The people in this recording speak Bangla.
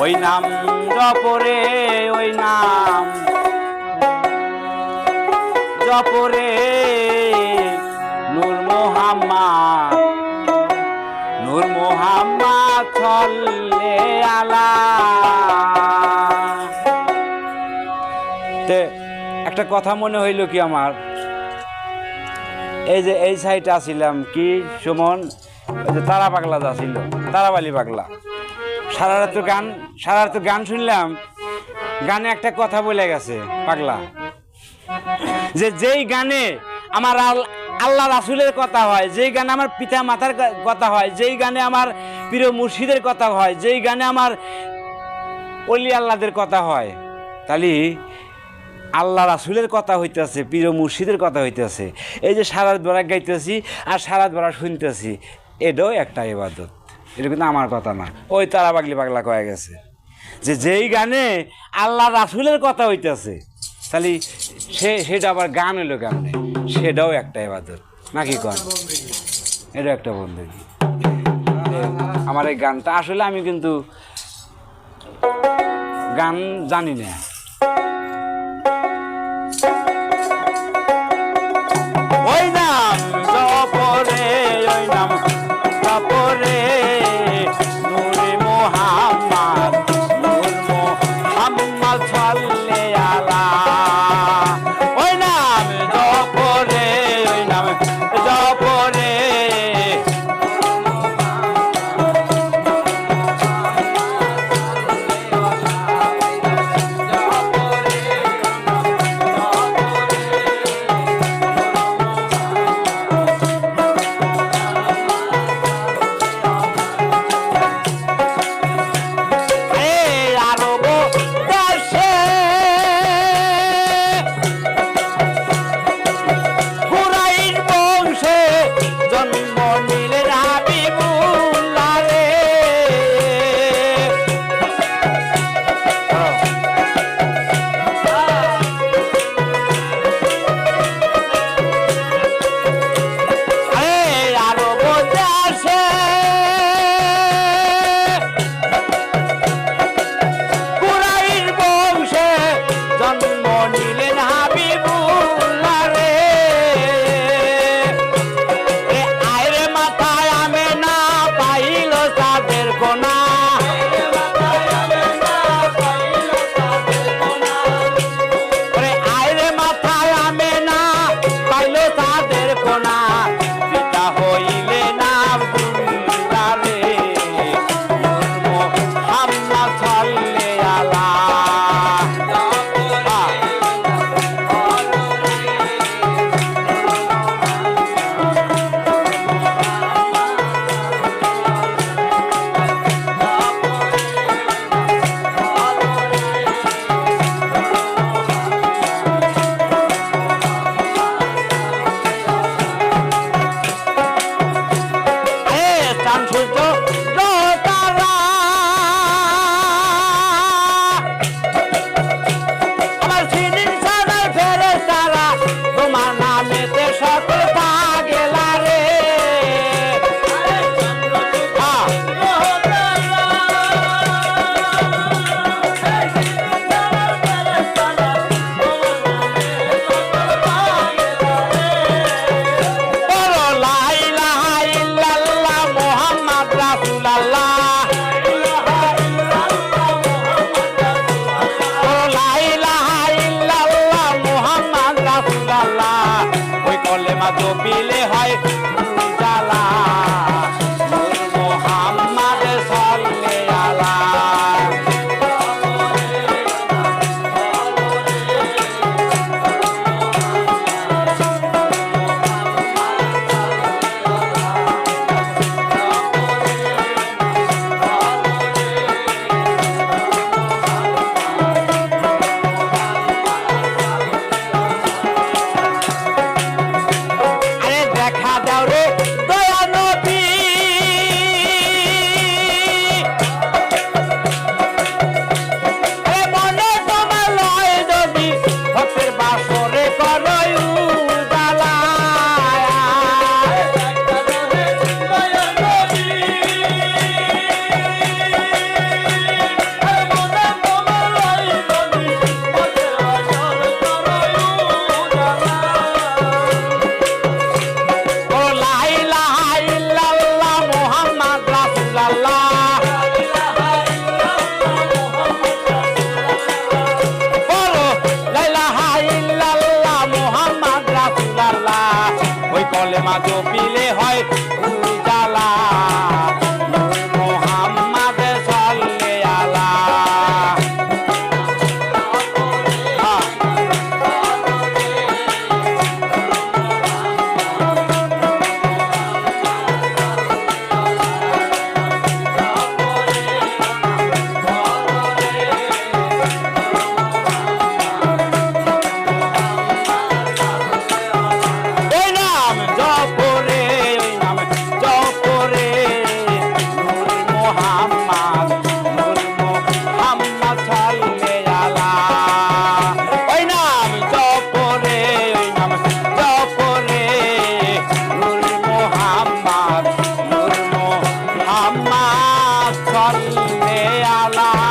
ওই নাম জপরে, ওই নাম জপরে নূর মোহাম্মদ, নূর মোহাম্মদ ছল্লে আলা। তে একটা কথা মনে হইল কি আমার, এই যে এই সাইডে আসিলাম কি সুমন, ওই যে তারা পাগলা যা ছিল, তারাবালি পাগলা, সারা রাত গান শুনলাম। গানে একটা কথা বলে গেছে পাগলা, যে যেই গানে আমার আল্লাহ রাসূলের কথা হয়, যেই গানে আমার পিতা মাতার কথা হয়, যেই গানে আমার প্রিয় মুর্শিদের কথা হয়, যেই গানে আমার ওলি আল্লাহদের কথা হয়, তাহলে আল্লাহ রাসূলের কথা হইতেছে, প্রিয় মুর্শিদের কথা হইতেছে। এই যে সারা রাত বেড়া গাইতেছি আর সারা রাত বেড়া শুনতেছি, এটাও একটা ইবাদত। এটা কিন্তু আমার কথা না, ওই তারা পাগলা কয়ে গেছে যে যেই গানে আল্লাহ রাসূলের কথা হইতেছে, তাহলে সেটা আবার গান হইলো কেমনে, সেটাও একটা ইবাদত নাকি কন? এটাও একটা বন্দী। আমার এই গানটা আসলে আমি কিন্তু গান জানি না। ওই নাম জপরে, ওই নাম জপরে নূরে মোহাম্মদ, নূর মোহাম্মদ ছল্লে আলা। ওই নাম জপরে, ওই নাম জপরে সাল্লি আলা